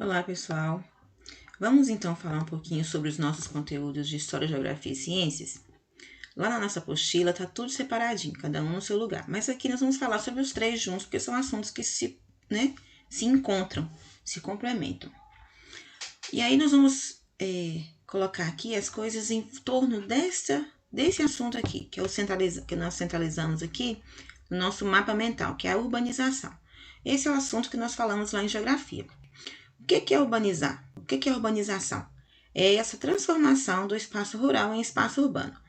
Olá, pessoal. Vamos então falar um pouquinho sobre os nossos conteúdos de História, Geografia e Ciências. Lá na nossa apostila tá tudo separadinho, cada um no seu lugar. Mas aqui nós vamos falar sobre os três juntos, porque são assuntos que se encontram, se complementam. E aí nós vamos colocar aqui as coisas em torno desse assunto aqui, que nós centralizamos aqui no nosso mapa mental, que é a urbanização. Esse é o assunto que nós falamos lá em Geografia. O que é urbanizar? O que é urbanização? É essa transformação do espaço rural em espaço urbano.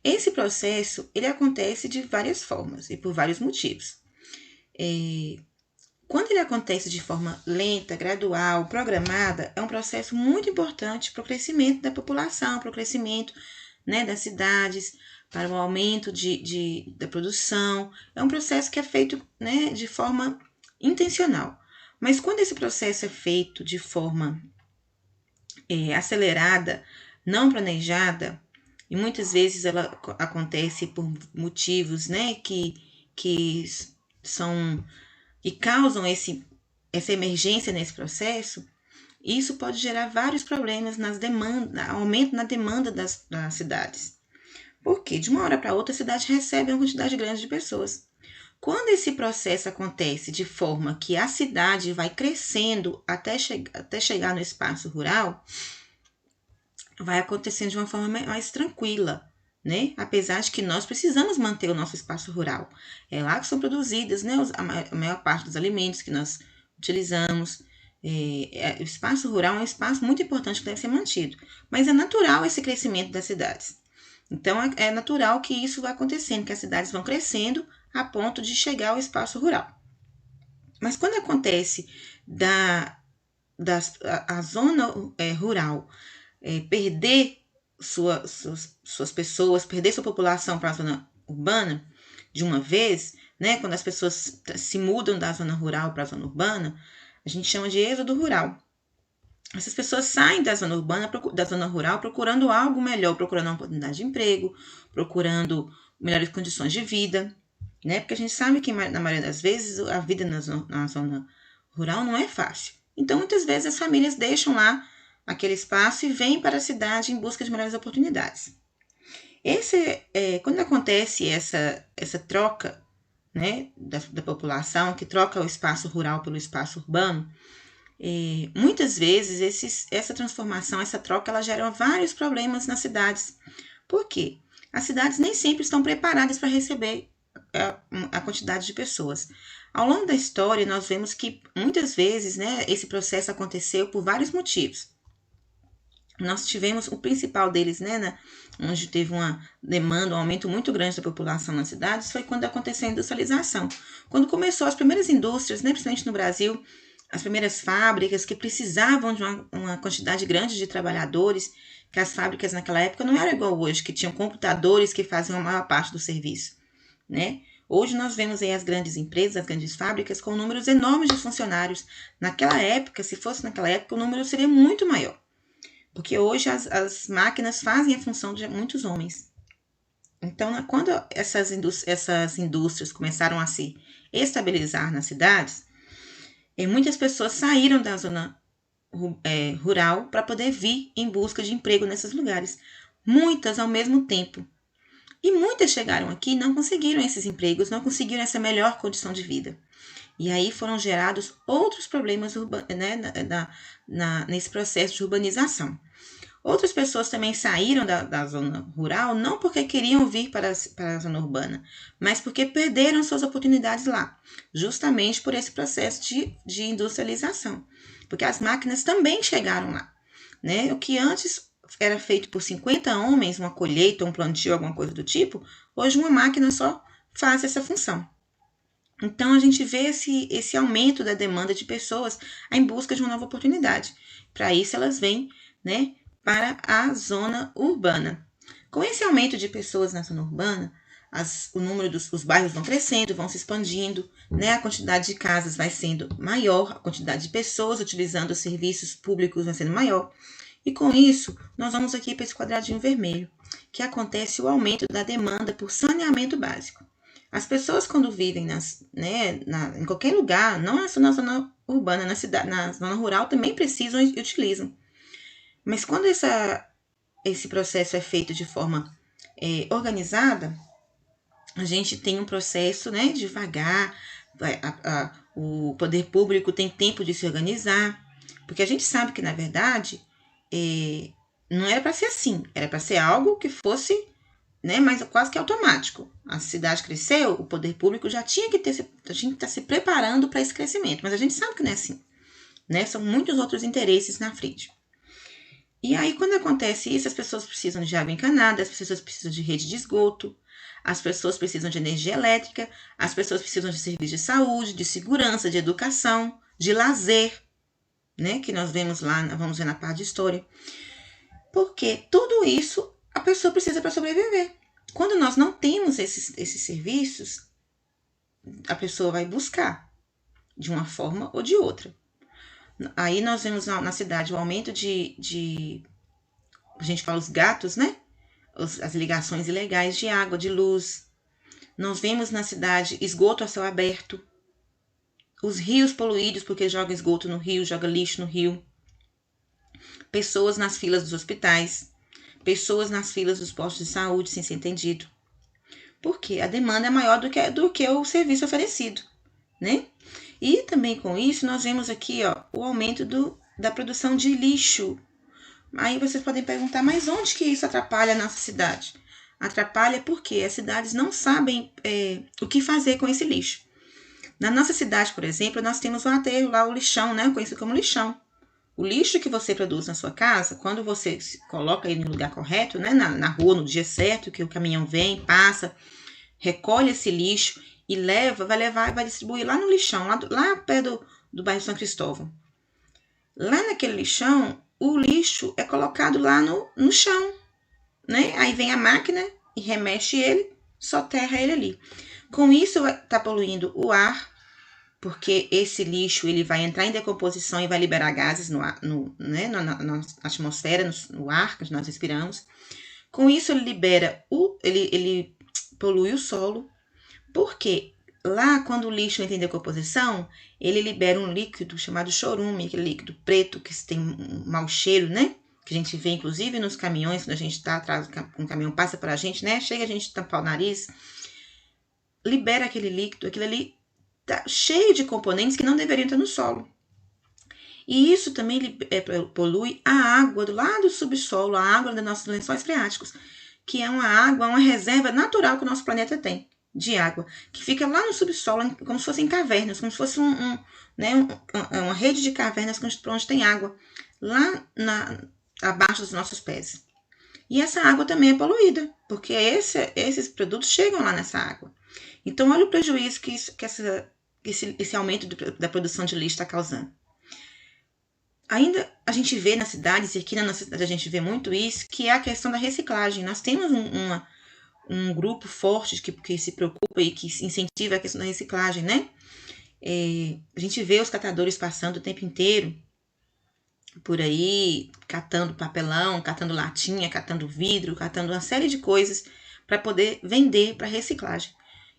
Esse processo ele acontece de várias formas e por vários motivos. Quando ele acontece de forma lenta, gradual, programada, é um processo muito importante para o crescimento da população, para o crescimento das cidades, para o aumento da produção. É um processo que é feito de forma intencional. Mas quando esse processo é feito de forma acelerada, não planejada, e muitas vezes ela acontece por motivos que causam essa emergência nesse processo, isso pode gerar vários problemas aumento na demanda das cidades. Porque de uma hora para outra a cidade recebe uma quantidade grande de pessoas. Quando esse processo acontece de forma que a cidade vai crescendo até chegar no espaço rural, vai acontecendo de uma forma mais tranquila, né? Apesar de que nós precisamos manter o nosso espaço rural. É lá que são produzidas, a maior parte dos alimentos que nós utilizamos. O espaço rural é um espaço muito importante que deve ser mantido. Mas é natural esse crescimento das cidades. Então, é natural que isso vai acontecendo, que as cidades vão crescendo a ponto de chegar ao espaço rural. Mas quando acontece a zona rural perder suas pessoas, perder sua população para a zona urbana de uma vez, quando as pessoas se mudam da zona rural para a zona urbana, a gente chama de êxodo rural. Essas pessoas saem da zona rural procurando algo melhor, procurando uma oportunidade de emprego, procurando melhores condições de vida, porque a gente sabe que na maioria das vezes a vida na zona rural não é fácil. Então, muitas vezes as famílias deixam lá aquele espaço e vêm para a cidade em busca de melhores oportunidades. Quando acontece essa troca da população, que troca o espaço rural pelo espaço urbano, muitas vezes essa transformação, essa troca, ela gera vários problemas nas cidades. Por quê? As cidades nem sempre estão preparadas para receber a quantidade de pessoas. Ao longo da história, nós vemos que muitas vezes esse processo aconteceu por vários motivos. Nós tivemos o principal deles, onde teve uma demanda, um aumento muito grande da população nas cidades, foi quando aconteceu a industrialização. Quando começou as primeiras indústrias, principalmente no Brasil, as primeiras fábricas que precisavam de uma quantidade grande de trabalhadores, que as fábricas naquela época não eram igual hoje, que tinham computadores que faziam a maior parte do serviço, Hoje nós vemos aí as grandes empresas, as grandes fábricas com números enormes de funcionários. Naquela época, se fosse naquela época, o número seria muito maior. Porque hoje as máquinas fazem a função de muitos homens. Então, quando essas indústrias começaram a se estabilizar nas cidades, muitas pessoas saíram da zona rural para poder vir em busca de emprego nesses lugares. Muitas ao mesmo tempo. E muitas chegaram aqui e não conseguiram esses empregos, não conseguiram essa melhor condição de vida. E aí foram gerados outros problemas nesse processo de urbanização. Outras pessoas também saíram da zona rural não porque queriam vir para a zona urbana, mas porque perderam suas oportunidades lá, justamente por esse processo de industrialização. Porque as máquinas também chegaram lá. O que antes era feito por 50 homens, uma colheita, um plantio, alguma coisa do tipo, hoje uma máquina só faz essa função. Então, a gente vê esse aumento da demanda de pessoas em busca de uma nova oportunidade. Para isso, elas vêm para a zona urbana. Com esse aumento de pessoas na zona urbana, o número dos bairros vão crescendo, vão se expandindo, a quantidade de casas vai sendo maior, a quantidade de pessoas utilizando os serviços públicos vai sendo maior. E com isso, nós vamos aqui para esse quadradinho vermelho, que acontece o aumento da demanda por saneamento básico. As pessoas quando vivem em qualquer lugar, não é só na zona urbana, na zona rural também precisam e utilizam. Mas quando esse processo é feito de forma organizada, a gente tem um processo, né, devagar, o poder público tem tempo de se organizar, porque a gente sabe que, na verdade, não era para ser assim, era para ser algo que fosse, né, mas quase que automático. A cidade cresceu, o poder público já tinha que estar se preparando para esse crescimento, mas a gente sabe que não é assim, né? São muitos outros interesses na frente. E aí, quando acontece isso, as pessoas precisam de água encanada, as pessoas precisam de rede de esgoto, as pessoas precisam de energia elétrica, as pessoas precisam de serviços de saúde, de segurança, de educação, de lazer, né? Que nós vemos lá, vamos ver na parte de história. Porque tudo isso a pessoa precisa para sobreviver. Quando nós não temos esses serviços, a pessoa vai buscar de uma forma ou de outra. Aí nós vemos na cidade o aumento a gente fala os gatos, né? As ligações ilegais de água, de luz. Nós vemos na cidade esgoto a céu aberto. Os rios poluídos porque joga esgoto no rio, joga lixo no rio. Pessoas nas filas dos hospitais. Pessoas nas filas dos postos de saúde sem ser entendido. Porque a demanda é maior do que o serviço oferecido, né? E também com isso nós vemos aqui o aumento da produção de lixo. Aí vocês podem perguntar, mas onde que isso atrapalha a nossa cidade? Atrapalha porque as cidades não sabem o que fazer com esse lixo. Na nossa cidade, por exemplo, nós temos o aterro lá, o lixão, né? Conhecido como lixão. O lixo que você produz na sua casa, quando você coloca ele no lugar correto, né? Na rua, no dia certo, que o caminhão vem, passa, recolhe esse lixo e vai distribuir lá no lixão, lá perto do bairro São Cristóvão. Lá naquele lixão, o lixo é colocado lá no chão, né? Aí vem a máquina e remexe ele, soterra ele ali. Com isso, está poluindo o ar, porque esse lixo ele vai entrar em decomposição e vai liberar gases na atmosfera, no ar que nós respiramos. Com isso, ele ele polui o solo, porque lá, quando o lixo entra em decomposição, ele libera um líquido chamado chorume, aquele líquido preto que tem um mau cheiro, né? Que a gente vê, inclusive, nos caminhões, quando a gente está atrás, um caminhão passa para a gente, né? Chega a gente tampar o nariz, libera aquele líquido, aquilo ali tá cheio de componentes que não deveriam estar no solo. E isso também polui a água do lado do subsolo, a água dos nossos lençóis freáticos, que é uma reserva natural que o nosso planeta tem de água, que fica lá no subsolo, como se fossem cavernas, como se fosse uma rede de cavernas onde tem água, lá abaixo dos nossos pés. E essa água também é poluída, porque esses produtos chegam lá nessa água. Então, olha o prejuízo que esse aumento da produção de lixo está causando. Ainda a gente vê nas cidades, e aqui na nossa cidade a gente vê muito isso, que é a questão da reciclagem. Nós temos um grupo forte que se preocupa e que incentiva a questão da reciclagem, né? A gente vê os catadores passando o tempo inteiro por aí, catando papelão, catando latinha, catando vidro, catando uma série de coisas para poder vender para reciclagem.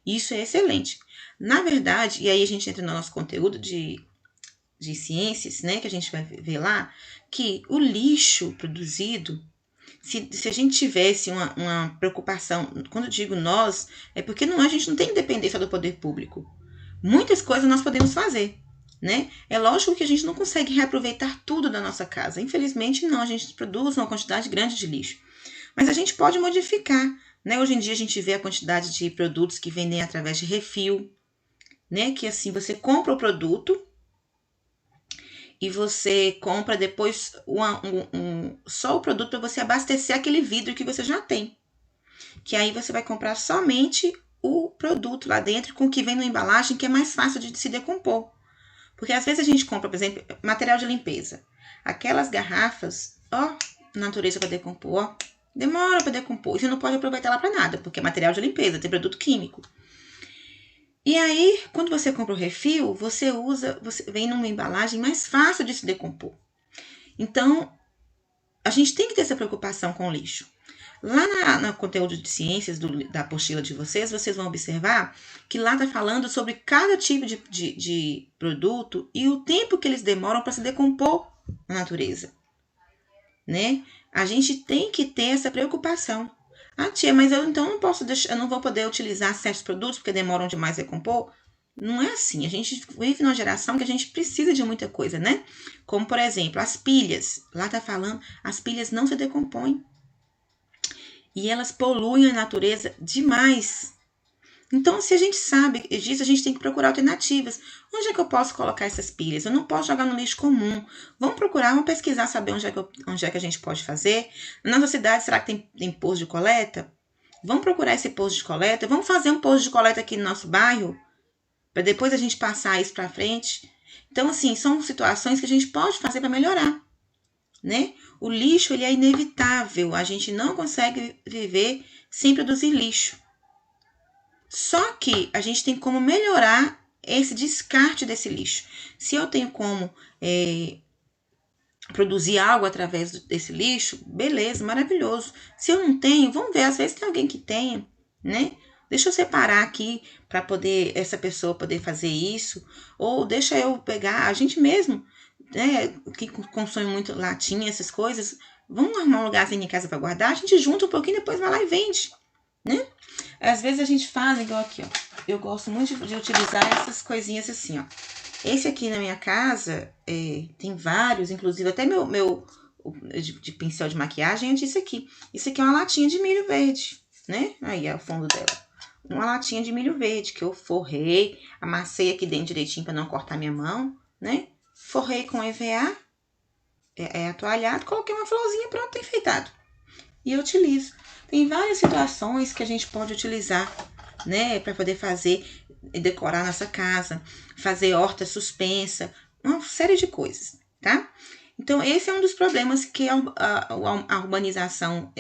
Isso é excelente. Na verdade, e aí a gente entra no nosso conteúdo de ciências, né, que a gente vai ver lá, que o lixo produzido, se a gente tivesse uma preocupação, quando eu digo nós, é porque a gente não tem dependência do poder público. Muitas coisas nós podemos fazer, né? É lógico que a gente não consegue reaproveitar tudo da nossa casa. Infelizmente, não. A gente produz uma quantidade grande de lixo. Mas a gente pode modificar, né? Hoje em dia a gente vê a quantidade de produtos que vendem através de refil, né? Que assim, você compra o produto e você compra depois só o produto para você abastecer aquele vidro que você já tem. Que aí você vai comprar somente o produto lá dentro com o que vem na embalagem, que é mais fácil de se decompor. Porque às vezes a gente compra, por exemplo, material de limpeza. Aquelas garrafas, natureza para decompor, demora para decompor. E você não pode aproveitar ela para nada, porque é material de limpeza, tem produto químico. E aí, quando você compra o refil, você vem numa embalagem mais fácil de se decompor. Então, a gente tem que ter essa preocupação com o lixo. Lá no conteúdo de ciências da apostila de vocês vão observar que lá está falando sobre cada tipo de produto e o tempo que eles demoram para se decompor na natureza, né? A gente tem que ter essa preocupação. Ah, tia, mas eu então não posso deixar, eu não vou poder utilizar certos produtos porque demoram demais a decompor? Não é assim. A gente vive numa geração que a gente precisa de muita coisa, né? Como, por exemplo, as pilhas. Lá tá falando, as pilhas não se decompõem. E elas poluem a natureza demais. Então, se a gente sabe disso, a gente tem que procurar alternativas. Onde é que eu posso colocar essas pilhas? Eu não posso jogar no lixo comum. Vamos procurar, vamos pesquisar, saber onde é que a gente pode fazer. Na nossa cidade, será que tem posto de coleta? Vamos procurar esse posto de coleta. Vamos fazer um posto de coleta aqui no nosso bairro, para depois a gente passar isso para frente. Então, assim, são situações que a gente pode fazer para melhorar, né? O lixo, ele é inevitável. A gente não consegue viver sem produzir lixo. Só que a gente tem como melhorar esse descarte desse lixo. Se eu tenho como produzir algo através desse lixo, beleza, maravilhoso. Se eu não tenho, vamos ver, às vezes tem alguém que tenha, né? Deixa eu separar aqui para poder essa pessoa poder fazer isso, ou deixa eu pegar a gente mesmo, né, que consome muito latinha, essas coisas, vamos arrumar um lugarzinho em casa para guardar, a gente junta um pouquinho, depois vai lá e vende, né? Às vezes a gente faz igual aqui, ó. Eu gosto muito de utilizar essas coisinhas assim, ó. Esse aqui na minha casa tem vários, inclusive até meu de pincel de maquiagem é disso aqui. Isso aqui é uma latinha de milho verde, né? Aí é o fundo dela. Uma latinha de milho verde que eu forrei, amassei aqui dentro direitinho para não cortar minha mão, né? Forrei com EVA, atoalhado, coloquei uma florzinha, pronto, tá enfeitado. E eu utilizo. Tem várias situações que a gente pode utilizar, né, para poder fazer e decorar nossa casa, fazer horta suspensa, uma série de coisas, tá? Então, esse é um dos problemas que a urbanização